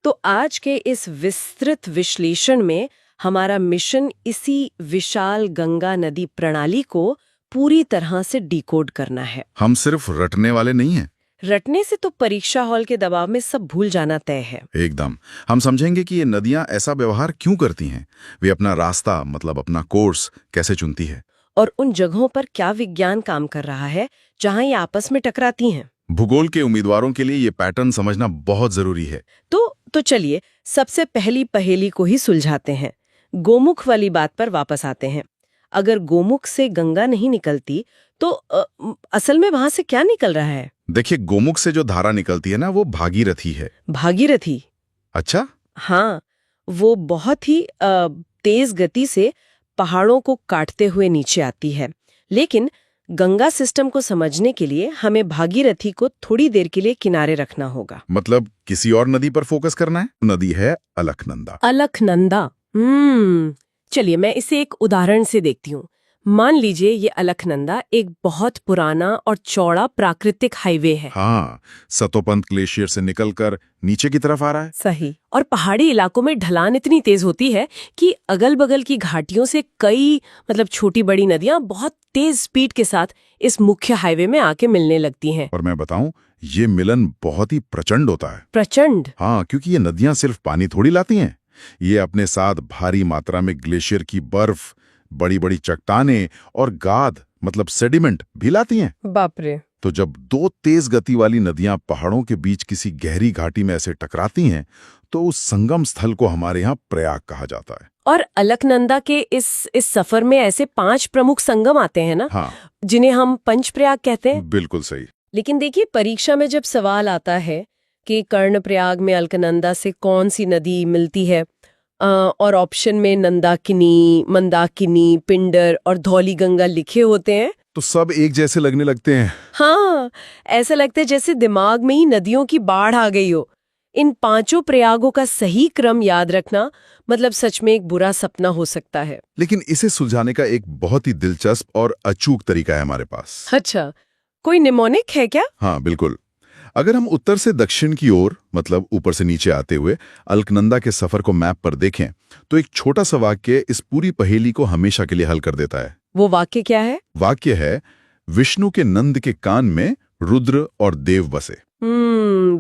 तो आज के इस विस्तृत विश्लेषण में हमारा मिशन इसी विशाल गंगा नदी प्रणाली को पूरी तरह से डिकोड करना है। हम सिर्फ रटने वाले नहीं हैं। रटने से तो परीक्षा हॉल के दबाव में सब भूल जाना तय है। एकदम। हम समझेंगे कि ये नदियां ऐसा व्यवहार क्यों करती हैं, वे अपना रास्ता मतलब अपना कोर्स कैसे चुनती है, और उन जगहों पर क्या विज्ञान काम कर रहा है जहां ये आपस में टकराती हैं। भूगोल के उम्मीदवारों के लिए ये पैटर्न समझना बहुत जरूरी है। तो चलिए सबसे पहली पहेली को ही सुलझाते हैं। गोमुख वाली बात पर वापस आते हैं। अगर गोमुख से गंगा नहीं निकलती तो असल में वहां से क्या निकल रहा है? देखिए, गोमुख से जो धारा निकलती है ना, वो भागीरथी है। भागीरथी? अच्छा। हाँ, वो बहुत ही तेज गति से पहाड़ों को काटते हुए नीचे आती है। लेकिन गंगा सिस्टम को समझने के लिए हमें भागीरथी को थोड़ी देर के लिए किनारे रखना होगा। मतलब किसी और नदी पर फोकस करना है। नदी है अलकनंदा। अलकनंदा। चलिए मैं इसे एक उदाहरण से देखती हूँ। मान लीजिए ये अलकनंदा एक बहुत पुराना और चौड़ा प्राकृतिक हाईवे है। हाँ, सतोपंत ग्लेशियर से निकलकर नीचे की तरफ आ रहा है। सही। और पहाड़ी इलाकों में ढलान इतनी तेज होती है कि अगल बगल की घाटियों से कई छोटी बड़ी नदियां बहुत तेज स्पीड के साथ इस मुख्य हाईवे में आके मिलने लगती हैं। और मैं बताऊं, ये मिलन बहुत ही प्रचंड होता है। प्रचंड? हाँ, क्योंकि ये नदियां सिर्फ पानी थोड़ी लाती हैं, ये अपने साथ भारी मात्रा में ग्लेशियर की बर्फ, बड़ी बड़ी चट्टानें और गाद मतलब सेडिमेंट भी लाती हैं। बाप रे। तो जब दो तेज गति वाली नदियां पहाड़ों के बीच किसी गहरी घाटी में ऐसे टकराती हैं, तो उस संगम स्थल को हमारे यहाँ प्रयाग कहा जाता है। और अलकनंदा के इस सफर में ऐसे 5 प्रमुख संगम आते हैं ना? हाँ, जिन्हें हम पंचप्रयाग कहते हैं। बिल्कुल सही। लेकिन देखिए, परीक्षा में जब सवाल आता है कि कर्णप्रयाग में अलकनंदा से कौन सी नदी मिलती है, और ऑप्शन में नंदाकिनी, मंदाकिनी, पिंडर और धौलीगंगा लिखे होते हैं, तो सब एक जैसे लगने लगते हैं। हाँ, ऐसा लगता है जैसे दिमाग में ही नदियों की बाढ़ आ गई हो। इन 5 प्रयागों का सही क्रम याद रखना मतलब सच में एक बुरा सपना हो सकता है। लेकिन इसे सुलझाने का एक बहुत ही दिलचस्प और अचूक तरीका है हमारे पास। अच्छा, कोई निमोनिक है क्या? हाँ, बिल्कुल। अगर हम उत्तर से दक्षिण की ओर मतलब ऊपर से नीचे आते हुए अलकनंदा के सफर को मैप पर देखें, तो एक छोटा सा वाक्य इस पूरी पहेली को हमेशा के लिए हल कर देता है। वो वाक्य क्या है? वाक्य है, विष्णु के नंद के कान में रुद्र और देव बसे।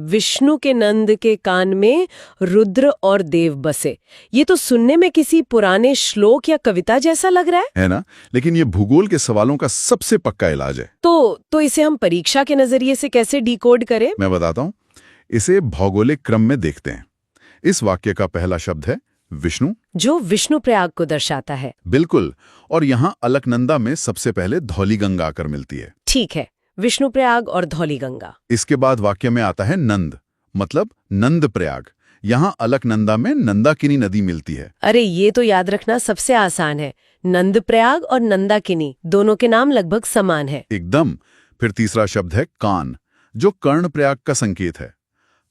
विष्णु के नंद के कान में रुद्र और देव बसे। ये तो सुनने में किसी पुराने श्लोक या कविता जैसा लग रहा है ना? लेकिन ये भूगोल के सवालों का सबसे पक्का इलाज है। तो इसे हम परीक्षा के नजरिए से कैसे डिकोड करें? मैं बताता हूँ। इसे भौगोलिक क्रम में देखते हैं। इस वाक्य का पहला शब्द है विष्णु, जो विष्णु प्रयाग को दर्शाता है। बिल्कुल। और यहाँ अलकनंदा में सबसे पहले धौलीगंगा आकर मिलती है। ठीक है, विष्णु प्रयाग और धौलीगंगा। इसके बाद वाक्य में आता है नंद, मतलब नंद प्रयाग। यहाँ अलकनंदा में नंदाकिनी नदी मिलती है। अरे ये तो याद रखना सबसे आसान है। नंद प्रयाग और नंदाकिनी दोनों के नाम लगभग समान है। एकदम। फिर तीसरा शब्द है कान, जो कर्ण प्रयाग का संकेत है।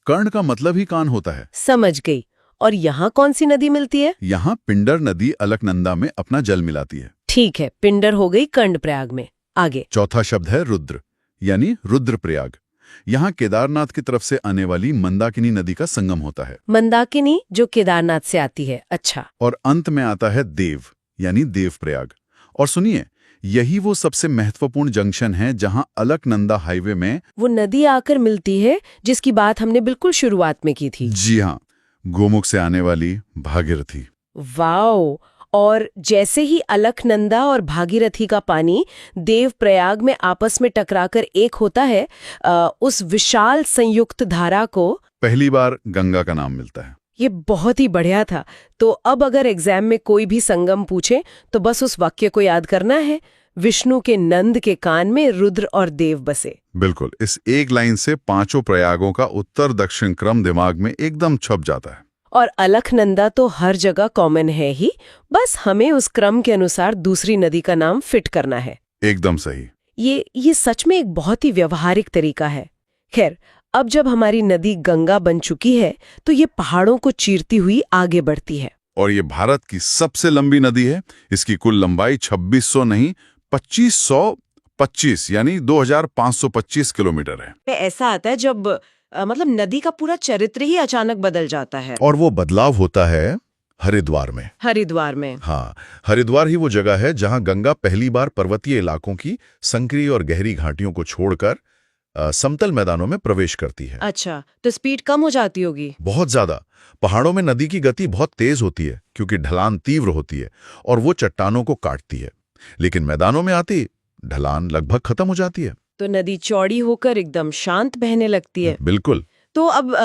कर्ण का मतलब ही कान होता है। समझ गई। और यहाँ कौन सी नदी मिलती है? यहाँ पिंडर नदी अलकनंदा में अपना जल मिलाती है। ठीक है, पिंडर हो गई कर्णप्रयाग में। आगे चौथा शब्द है रुद्र, यानी रुद्रप्रयाग। यहाँ केदारनाथ की तरफ से आने वाली मंदाकिनी नदी का संगम होता है। मंदाकिनी जो केदारनाथ से आती है। अच्छा। और अंत में आता है देव, यानी देवप्रयाग। और सुनिए, यही वो सबसे महत्वपूर्ण जंक्शन है जहाँ अलकनंदा हाईवे में वो नदी आकर मिलती है जिसकी बात हमने बिल्कुल शुरुआत में की थी। जी हाँ, गोमुख से आने वाली भागीरथी। वाओ। और जैसे ही अलकनंदा और भागीरथी का पानी देवप्रयाग में आपस में टकराकर एक होता है, उस विशाल संयुक्त धारा को पहली बार गंगा का नाम मिलता है। ये बहुत ही बढ़िया था। तो अब अगर एग्जाम में कोई भी संगम पूछे तो बस उस वाक्य को याद करना है, विष्णु के नंद के कान में रुद्र और देव बसे। बिल्कुल। इस एक लाइन से 5 प्रयागों का उत्तर दक्षिण क्रम दिमाग में एकदम छप जाता है। और अलकनंदा तो हर जगह कॉमन है ही, बस हमें उस क्रम के अनुसार दूसरी नदी का नाम फिट करना है। एकदम सही। ये सच में एक बहुत ही व्यवहारिक तरीका है। खैर, अब जब हमारी नदी गंगा बन चुकी है तो ये पहाड़ों को चीरती हुई आगे बढ़ती है। और ये भारत की सबसे लंबी नदी है। इसकी कुल लंबाई 2600 नहीं 2525 यानी 2525 किलोमीटर है। ऐसा आता है जब मतलब नदी का पूरा चरित्र ही अचानक बदल जाता है। और वो बदलाव होता है हरिद्वार में। हरिद्वार में। हाँ, हरिद्वार ही वो जगह है जहां गंगा पहली बार पर्वतीय इलाकों की संकरी और गहरी घाटियों को छोड़कर समतल मैदानों में प्रवेश करती है। अच्छा, तो स्पीड कम हो जाती होगी। बहुत ज्यादा। पहाड़ों में नदी की गति बहुत तेज होती है क्योंकि ढलान तीव्र होती है और वो चट्टानों को काटती है। लेकिन मैदानों में आती ढलान लगभग खत्म हो जाती है। तो नदी चौड़ी होकर एकदम शांत बहने लगती है। बिल्कुल। तो अब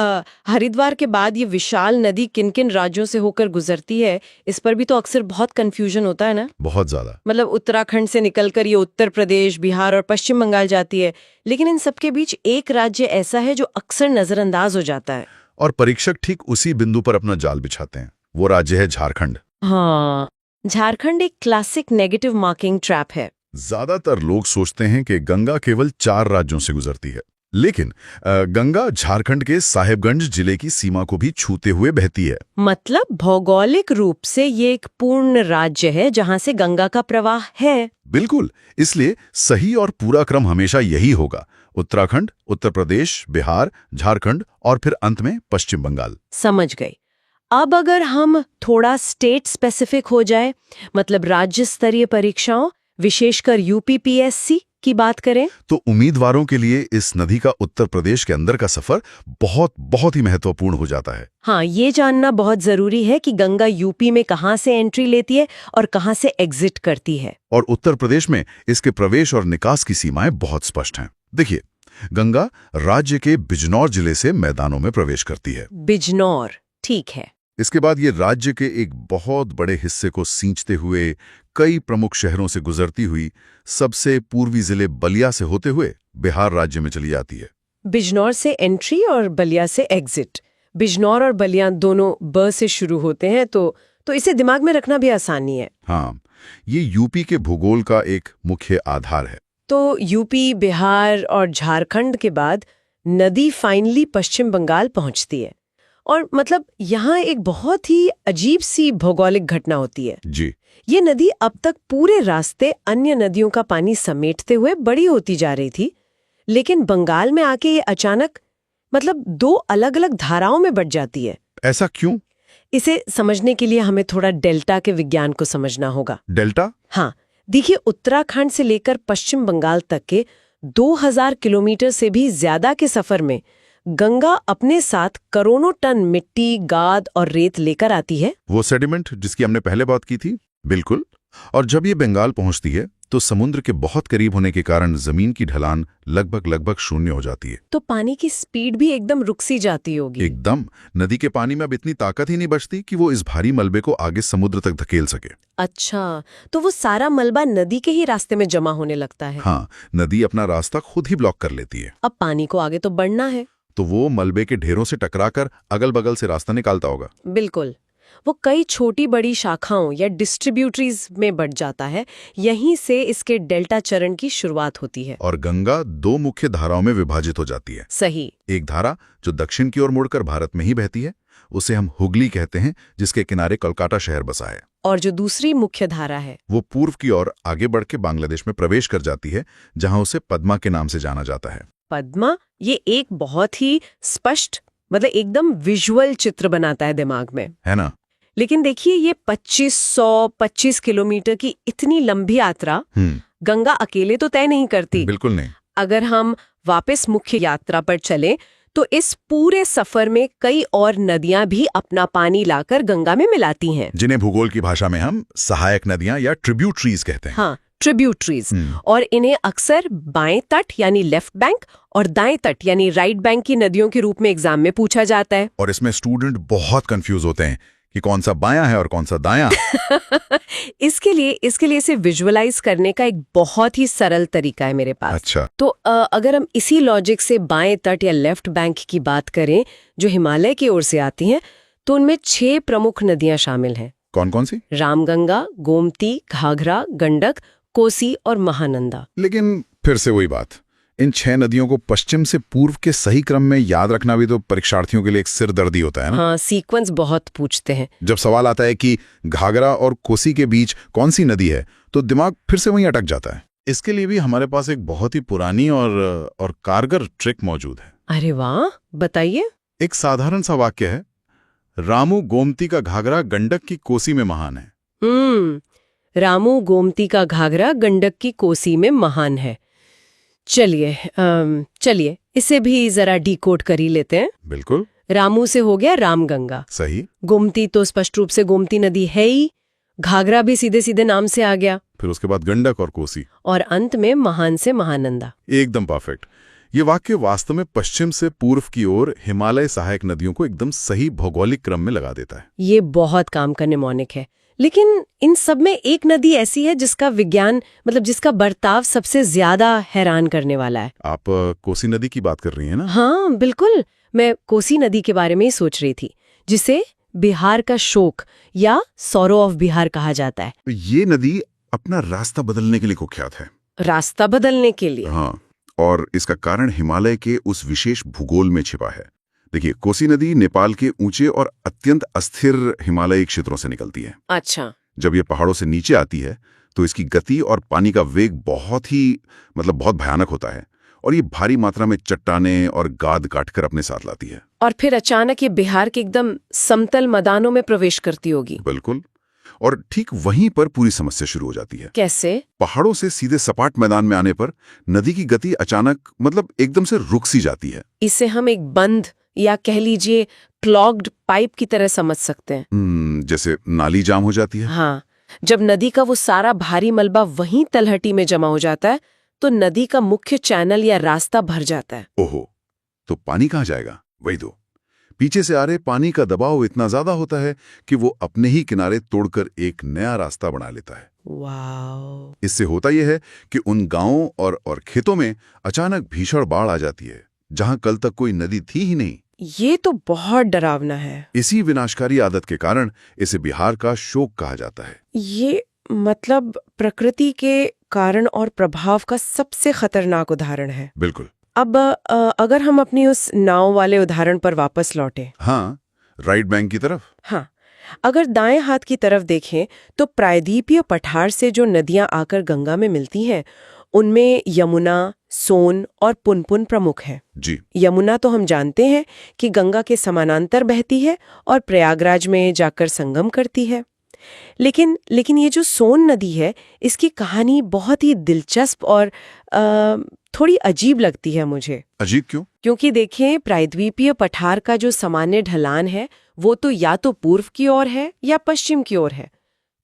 हरिद्वार के बाद ये विशाल नदी किन किन राज्यों से होकर गुजरती है, इस पर भी तो अक्सर बहुत कंफ्यूजन होता है ना। बहुत ज्यादा। मतलब उत्तराखंड से निकलकर ये उत्तर प्रदेश, बिहार और पश्चिम बंगाल जाती है, लेकिन इन सबके बीच एक राज्य ऐसा है जो अक्सर नजरअंदाज हो जाता है। और परीक्षक ठीक उसी बिंदु पर अपना जाल बिछाते हैं। वो राज्य है झारखंड। हाँ, झारखंड एक क्लासिक नेगेटिव मार्किंग ट्रैप है। ज्यादातर लोग सोचते हैं कि गंगा केवल 4 राज्यों से गुजरती है, लेकिन गंगा झारखंड के साहेबगंज जिले की सीमा को भी छूते हुए बहती है। मतलब भौगोलिक रूप से ये एक पूर्ण राज्य है जहां से गंगा का प्रवाह है। बिल्कुल। इसलिए सही और पूरा क्रम हमेशा यही होगा: उत्तराखंड, उत्तर प्रदेश, बिहार, झारखंड और फिर अंत में पश्चिम बंगाल। समझ गई। अब अगर हम थोड़ा स्टेट स्पेसिफिक हो जाए, मतलब राज्य स्तरीय परीक्षाओं, विशेषकर यूपीपीएससी की बात करें, तो उम्मीदवारों के लिए इस नदी का उत्तर प्रदेश के अंदर का सफर बहुत ही महत्वपूर्ण हो जाता है। हाँ, ये जानना बहुत जरूरी है कि गंगा यूपी में कहाँ से एंट्री लेती है और कहाँ से एग्जिट करती है। और उत्तर प्रदेश में इसके प्रवेश और निकास की सीमाएं बहुत स्पष्ट हैं। देखिए, गंगा राज्य के बिजनौर जिले से मैदानों में प्रवेश करती है। बिजनौर, ठीक है। इसके बाद ये राज्य के एक बहुत बड़े हिस्से को सींचते हुए कई प्रमुख शहरों से गुजरती हुई सबसे पूर्वी जिले बलिया से होते हुए बिहार राज्य में चली जाती है। बिजनौर से एंट्री और बलिया से एग्जिट। बिजनौर और बलिया दोनों ब से शुरू होते हैं, तो इसे दिमाग में रखना भी आसानी है। हाँ, ये यूपी के भूगोल का एक मुख्य आधार है। तो यूपी, बिहार और झारखंड के बाद नदी फाइनली पश्चिम बंगाल पहुंचती है। और मतलब यहाँ एक बहुत ही अजीब सी भौगोलिक घटना होती है जी। ये नदी अब तक पूरे रास्ते अन्य नदियों का पानी समेटते हुए बड़ी होती जा रही थी, लेकिन बंगाल में आके ये अचानक मतलब 2 अलग-अलग धाराओं में बट जाती है। ऐसा क्यों? इसे समझने के लिए हमें थोड़ा डेल्टा के विज्ञान को समझना होगा। डेल्टा? हाँ, देखिए, उत्तराखंड से लेकर पश्चिम बंगाल तक के 2000 किलोमीटर से भी ज्यादा के सफर में गंगा अपने साथ करोड़ों टन मिट्टी, गाद और रेत लेकर आती है। वो सेडिमेंट जिसकी हमने पहले बात की थी। बिल्कुल। और जब ये बंगाल पहुंचती है तो समुद्र के बहुत करीब होने के कारण जमीन की ढलान लगभग शून्य हो जाती है। तो पानी की स्पीड भी एकदम रुक सी जाती होगी। एकदम। नदी के पानी में अब इतनी ताकत ही नहीं बचती कि वो इस भारी मलबे को आगे समुद्र तक धकेल सके। अच्छा, तो वो सारा मलबा नदी के ही रास्ते में जमा होने लगता है। हाँ, नदी अपना रास्ता खुद ही ब्लॉक कर लेती है। अब पानी को आगे तो बढ़ना है, तो वो मलबे के ढेरों से टकराकर अगल बगल से रास्ता निकालता होगा। बिल्कुल। वो कई छोटी बड़ी शाखाओं या डिस्ट्रीब्यूटरीज में बढ़ जाता है। यहीं से इसके डेल्टा चरण की शुरुआत होती है। और गंगा 2 मुख्य धाराओं में विभाजित हो जाती है। सही। एक धारा जो दक्षिण की ओर मुड़कर भारत में ही बहती है, उसे हम हुगली कहते हैं, जिसके किनारे कोलकाता शहर बसा है। और जो दूसरी मुख्य धारा है, वो पूर्व की ओर आगे बढ़ के बांग्लादेश में प्रवेश कर जाती है, जहां उसे पद्मा के नाम से जाना जाता है। पद्मा, ये एक बहुत ही स्पष्ट, मतलब एकदम विजुअल चित्र बनाता है दिमाग में, है ना? लेकिन देखिए, ये 2525 किलोमीटर की इतनी लंबी यात्रा गंगा अकेले तो तय नहीं करती। बिल्कुल नहीं। अगर हम वापस मुख्य यात्रा पर चलें, तो इस पूरे सफर में कई और नदियां भी अपना पानी लाकर गंगा में मिलाती हैं, जिन्हें भूगोल की भाषा में हम सहायक नदियां या ट्रिब्यूटरीज कहते हैं। हाँ, ट्रिब्यूटरीज। और इन्हें अक्सर बाएं तट यानी लेफ्ट बैंक और दाएं तट यानी राइट बैंक की नदियों के रूप में एग्जाम में पूछा जाता है। और इसमें स्टूडेंट बहुत कंफ्यूज होते हैं कि कौन सा बायां है और कौन सा दायां। इसके लिए इसे विजुअलाइज करने का एक बहुत ही सरल तरीका है मेरे पास। अच्छा। तो अगर हम इसी लॉजिक से बाएं तट या लेफ्ट बैंक की बात करें, जो हिमालय की ओर से आती हैं, तो उनमें 6 प्रमुख नदियां शामिल हैं। कौन कौन सी? रामगंगा, गोमती, घाघरा, गंडक, कोसी और महानंदा। लेकिन फिर से वही बात, इन 6 नदियों को पश्चिम से पूर्व के सही क्रम में याद रखना भी तो परीक्षार्थियों के लिए एक सिरदर्दी होता है ना? हाँ, सीक्वेंस बहुत पूछते हैं। जब सवाल आता है कि घाघरा और कोसी के बीच कौन सी नदी है, तो दिमाग फिर से वहीं अटक जाता है। इसके लिए भी हमारे पास एक बहुत ही पुरानी और कारगर ट्रिक मौजूद है। अरे वाह, बताइए। एक साधारण सा वाक्य है, रामू गोमती का घाघरा गंडक की कोसी में महान है। रामू गोमती का घाघरा गंडक की कोसी में महान है। चलिए इसे भी जरा डिकोड कर ही लेते हैं। बिल्कुल। रामू से हो गया रामगंगा, सही। गोमती तो स्पष्ट रूप से गोमती नदी है ही, घाघरा भी सीधे सीधे नाम से आ गया, फिर उसके बाद गंडक और कोसी, और अंत में महान से महानंदा। एकदम परफेक्ट। ये वाक्य वास्तव में पश्चिम से पूर्व की ओर हिमालय सहायक नदियों को एकदम सही भौगोलिक क्रम में लगा देता है। ये बहुत काम का निमोनिक है। लेकिन इन सब में एक नदी ऐसी है जिसका विज्ञान, मतलब जिसका बर्ताव सबसे ज्यादा हैरान करने वाला है। आप कोसी नदी की बात कर रही हैं ना? हाँ बिल्कुल, मैं कोसी नदी के बारे में ही सोच रही थी, जिसे बिहार का शोक या सौरो ऑफ बिहार कहा जाता है। ये नदी अपना रास्ता बदलने के लिए कुख्यात है। रास्ता बदलने के लिए? हाँ, और इसका कारण हिमालय के उस विशेष भूगोल में छिपा है। देखिए, कोसी नदी नेपाल के ऊंचे और अत्यंत अस्थिर हिमालयी क्षेत्रों से निकलती है। अच्छा। जब ये पहाड़ों से नीचे आती है तो इसकी गति और पानी का वेग बहुत भयानक होता है, और ये भारी मात्रा में चट्टानें और गाद काटकर अपने साथ लाती है। और फिर अचानक ये बिहार के एकदम समतल मैदानों में प्रवेश करती होगी। बिल्कुल, और ठीक वहीं पर पूरी समस्या शुरू हो जाती है। कैसे? पहाड़ों से सीधे सपाट मैदान में आने पर नदी की गति अचानक एकदम से रुक सी जाती है। इसे हम एक बंद या कह लीजिए क्लॉग्ड पाइप की तरह समझ सकते हैं। जैसे नाली जाम हो जाती है। हाँ, जब नदी का वो सारा भारी मलबा वहीं तलहटी में जमा हो जाता है तो नदी का मुख्य चैनल या रास्ता भर जाता है। ओहो, तो पानी कहाँ जाएगा? वही तो, पीछे से आ रहे पानी का दबाव इतना ज्यादा होता है कि वो अपने ही किनारे तोड़कर एक नया रास्ता बना लेता है। वाव। इससे होता यह है कि उन गांवों और खेतों में अचानक भीषण बाढ़ आ जाती है, जहां कल तक कोई नदी थी ही नहीं। ये तो बहुत डरावना है। इसी विनाशकारी आदत के कारण इसे बिहार का शोक कहा जाता है। ये मतलब प्रकृति के कारण और प्रभाव का सबसे खतरनाक उदाहरण है। बिल्कुल। अब अगर हम अपनी उस नाव वाले उदाहरण पर वापस लौटें। हाँ, राइट बैंक की तरफ। हाँ, अगर दाएं हाथ की तरफ देखें तो प्रायद्वीपीय पठार से जो नदियां आकर गंगा में मिलती हैं, उनमें यमुना, सोन और पुनपुन प्रमुख हैं। जी। यमुना तो हम जानते हैं कि गंगा के समानांतर बहती है और प्रयागराज में जाकर संगम करती है। लेकिन ये जो सोन नदी है, इसकी कहानी बहुत ही दिलचस्प और थोड़ी अजीब लगती है मुझे। अजीब क्यों? क्योंकि देखें, प्रायद्वीपीय पठार का जो सामान्य ढलान है वो तो या तो पूर्व की ओर है या पश्चिम की ओर है।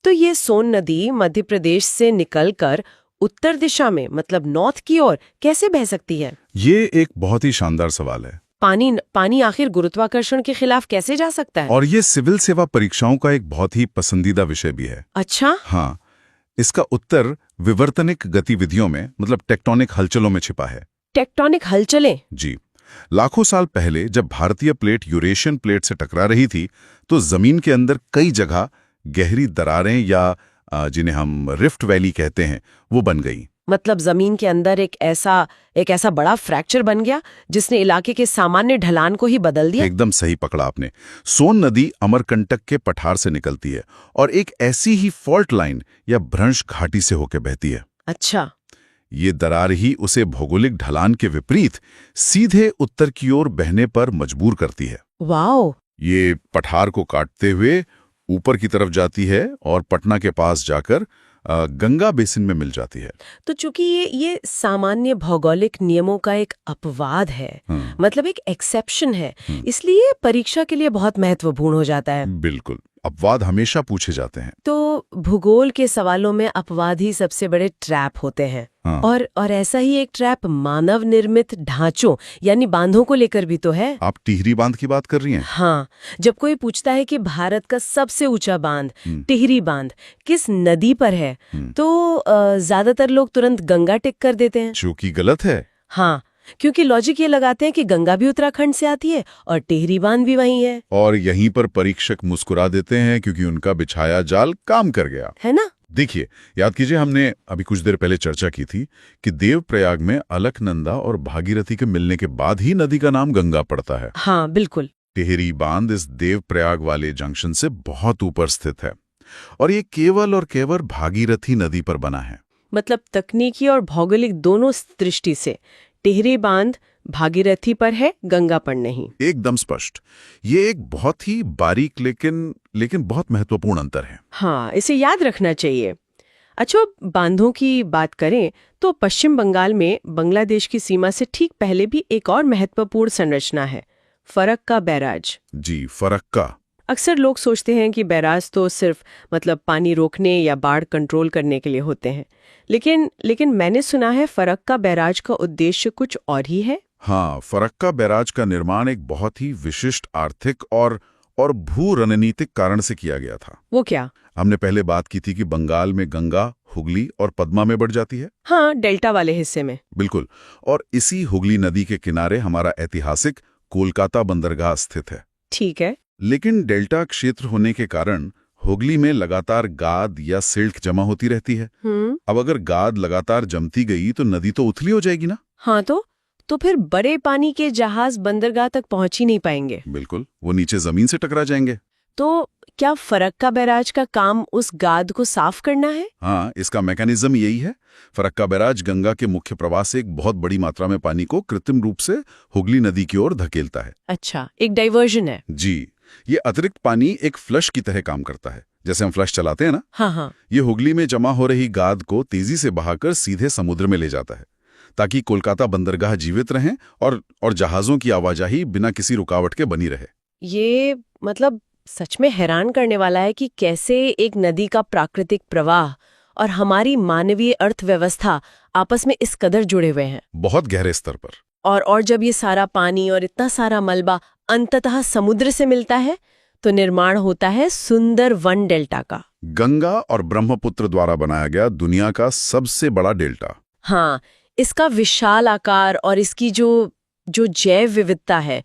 तो ये सोन नदी मध्य प्रदेश से निकलकर उत्तर दिशा में, मतलब नॉर्थ की ओर कैसे बह सकती है? ये एक बहुत ही शानदार सवाल है। पानी आखिर गुरुत्वाकर्षण के खिलाफ कैसे जा सकता है? और ये सिविल सेवा परीक्षाओं का एक बहुत ही पसंदीदा विषय भी है। अच्छा। हाँ, इसका उत्तर विवर्तनिक गतिविधियों में, मतलब टेक्टोनिक हलचलों में छिपा है। टेक्टोनिक हलचलें? जी। लाखों साल पहले जब भारतीय प्लेट यूरेशियन प्लेट से टकरा रही थी, तो जमीन के अंदर कई जगह गहरी दरारें या जिन्हें हम रिफ्ट वैली कहते हैं, वो बन गई। मतलब जमीन के अंदर एक ऐसा बड़ा फ्रैक्चर बन गया जिसने इलाके के सामान्य ढलान को ही बदल दिया। एकदम सही पकड़ा आपने। सोन नदी अमरकंटक के पठार से निकलती है और एक ऐसी ही फॉल्ट लाइन या भ्रंश घाटी से होकर बहती है। अच्छा। ये दरार ही उसे भौगोलिक ढलान के विपरीत सीधे उत्तर की ओर बहने पर मजबूर करती है। वाओ। ये पठार को काटते हुए ऊपर की तरफ जाती है और पटना के पास जाकर गंगा बेसिन में मिल जाती है। तो चूंकि ये सामान्य भौगोलिक नियमों का एक अपवाद है, मतलब एक एक्सेप्शन है, इसलिए परीक्षा के लिए बहुत महत्वपूर्ण हो जाता है। बिल्कुल, अपवाद हमेशा पूछे जाते हैं। तो भूगोल के सवालों में अपवाद ही सबसे बड़े ट्रैप होते हैं। हाँ। और ऐसा ही एक ट्रैप मानव निर्मित ढांचों यानी बांधों को लेकर भी तो है। आप टिहरी बांध की बात कर रही हैं? हाँ, जब कोई पूछता है कि भारत का सबसे ऊंचा बांध टिहरी बांध किस नदी पर है, तो ज्यादातर लोग तुरंत गंगा टिक कर देते हैं, जो कि गलत है। हाँ, क्योंकि लॉजिक ये लगाते हैं कि गंगा भी उत्तराखंड से आती है और टिहरी बांध भी वहीं है। और यहीं पर परीक्षक मुस्कुरा देते हैं क्योंकि उनका बिछाया जाल काम कर गया, है ना? देखिए, याद कीजिए, हमने अभी कुछ देर पहले चर्चा की थी कि देवप्रयाग में अलकनंदा और भागीरथी के मिलने के बाद ही नदी का नाम गंगा पड़ता है। हाँ बिल्कुल। टिहरी बांध इस देवप्रयाग वाले जंक्शन से बहुत ऊपर स्थित है और ये केवल और केवल भागीरथी नदी पर बना है। मतलब तकनीकी और भौगोलिक दोनों दृष्टि से टिहरी बांध भागीरथी पर है, गंगा पर नहीं। एकदम स्पष्ट। ये एक बहुत ही बारीक लेकिन बहुत महत्वपूर्ण अंतर है। हाँ, इसे याद रखना चाहिए। अच्छा, बांधों की बात करें तो पश्चिम बंगाल में बांग्लादेश की सीमा से ठीक पहले भी एक और महत्वपूर्ण संरचना है, फरक्का बैराज। जी, फरक्का। अक्सर लोग सोचते हैं कि बैराज तो सिर्फ पानी रोकने या बाढ़ कंट्रोल करने के लिए होते हैं, लेकिन मैंने सुना है फरक्का बैराज का उद्देश्य कुछ और ही है। हाँ, फरक्का बैराज का निर्माण एक बहुत ही विशिष्ट आर्थिक और भू रणनीतिक कारण से किया गया था। वो क्या? हमने पहले बात की थी कि बंगाल में गंगा, हुगली और पद्मा में बढ़ जाती है। हाँ, डेल्टा वाले हिस्से में। बिल्कुल। और इसी हुगली नदी के किनारे हमारा ऐतिहासिक कोलकाता बंदरगाह स्थित है। ठीक है। लेकिन डेल्टा क्षेत्र होने के कारण हुगली में लगातार गाद या सिल्ट जमा होती रहती है। अब अगर गाद लगातार जमती गई तो नदी तो उथली हो जाएगी ना। हाँ, तो फिर बड़े पानी के जहाज बंदरगाह तक पहुंच ही नहीं पाएंगे। बिल्कुल, वो नीचे जमीन से टकरा जाएंगे। तो क्या फरक्का बैराज का काम उस गाद को साफ करना है? हाँ, इसका मैकेनिज्म यही है। फरक्का बैराज गंगा के मुख्य प्रवाह से एक बहुत बड़ी मात्रा में पानी को कृत्रिम रूप से हुगली नदी की ओर धकेलता है। अच्छा, एक डाइवर्जन है। जी, ये अतिरिक्त पानी एक फ्लश की तरह काम करता है। जैसे हम फ्लश चलाते हैं ना। हाँ। ये हुगली में जमा हो रही गाद को तेजी से बहाकर सीधे समुद्र में ले जाता है, ताकि कोलकाता बंदरगाह जीवित रहें और जहाजों की आवाजाही बिना किसी रुकावट के बनी रहे। ये सच में हैरान करने वाला है कि कैसे एक नदी का प्राकृतिक प्रवाह और हमारी मानवीय अर्थव्यवस्था आपस में इस कदर जुड़े हुए हैं। बहुत गहरे स्तर पर। और जब ये सारा पानी और इतना सारा मलबा अंततः समुद्र से मिलता है तो निर्माण होता है सुंदर वन डेल्टा का। गंगा और ब्रह्मपुत्र द्वारा बनाया गया दुनिया का सबसे बड़ा डेल्टा। हाँ, इसका विशाल आकार और इसकी जो जैव विविधता है,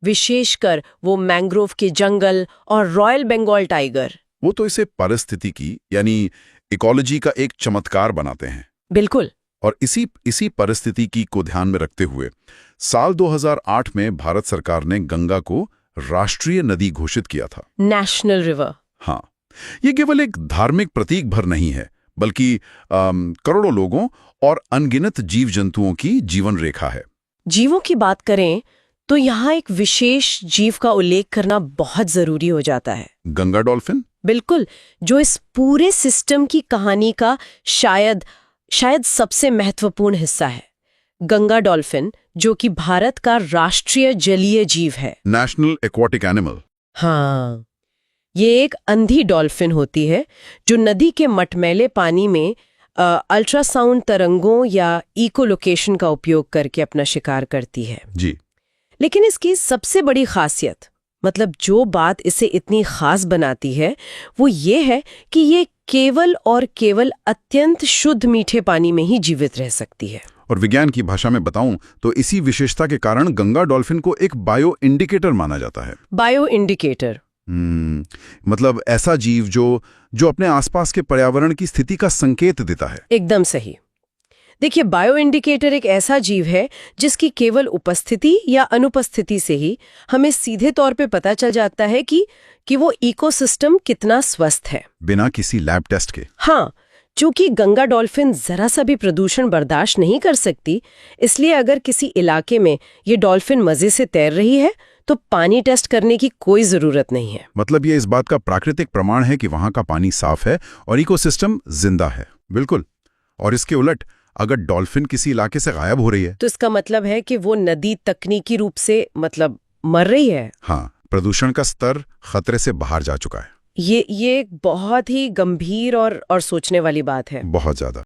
विशेषकर वो मैंग्रोव के जंगल और रॉयल बंगाल टाइगर, वो तो इसे पारिस्थितिकी यानी इकोलॉजी का एक चमत्कार बनाते हैं। बिल्कुल। और इसी परिस्थितिकी को ध्यान में रखते हुए साल 2008 में भारत सरकार ने गंगा को राष्ट्रीय नदी घोषित किया था। National river. हाँ, ये केवल एक धार्मिक प्रतीक भर नहीं है, बल्कि करोड़ों लोगों और अनगिनत जीव जंतुओं की जीवन रेखा है। जीवों की बात करें तो यहाँ एक विशेष जीव का उल्लेख करना बहुत जरूरी हो जाता है। गंगा डॉल्फिन। बिल्कुल, जो इस पूरे सिस्टम की कहानी का शायद सबसे महत्वपूर्ण हिस्सा है। गंगा डॉल्फिन, जो कि भारत का राष्ट्रीय जलीय जीव है। National aquatic animal. हाँ, ये एक अंधी डॉल्फिन होती है जो नदी के मटमैले पानी में अल्ट्रासाउंड तरंगों या इकोलोकेशन का उपयोग करके अपना शिकार करती है। जी। लेकिन इसकी सबसे बड़ी खासियत, जो बात इसे इतनी खास बनाती है, वो ये है कि ये केवल और केवल अत्यंत शुद्ध मीठे पानी में ही जीवित रह सकती है। और विज्ञान की भाषा में बताऊं तो इसी विशेषता के कारण गंगा डॉल्फिन को एक बायो इंडिकेटर माना जाता है। बायो इंडिकेटर ऐसा जीव जो अपने आसपास के पर्यावरण की स्थिति का संकेत देता है। एकदम सही। देखिए, बायो इंडिकेटर एक ऐसा जीव है जिसकी केवल उपस्थिति या अनुपस्थिति से ही हमें सीधे तौर पे पता चल जाता है कि वो इकोसिस्टम कितना स्वस्थ है, बिना किसी लैब टेस्ट के। हाँ, चूंकि गंगा डॉल्फिन जरा सा भी प्रदूषण बर्दाश्त नहीं कर सकती, इसलिए अगर किसी इलाके में ये डॉल्फिन मजे से तैर रही है तो पानी टेस्ट करने की कोई जरूरत नहीं है। ये इस बात का प्राकृतिक प्रमाण है कि वहां का पानी साफ है और इकोसिस्टम जिंदा है। बिल्कुल। और इसके उलट अगर डॉल्फिन किसी इलाके से गायब हो रही है तो इसका मतलब है कि वो नदी तकनीकी रूप से मर रही है। हाँ, प्रदूषण का स्तर खतरे से बाहर जा चुका है। ये एक बहुत ही गंभीर और सोचने वाली बात है। बहुत ज्यादा।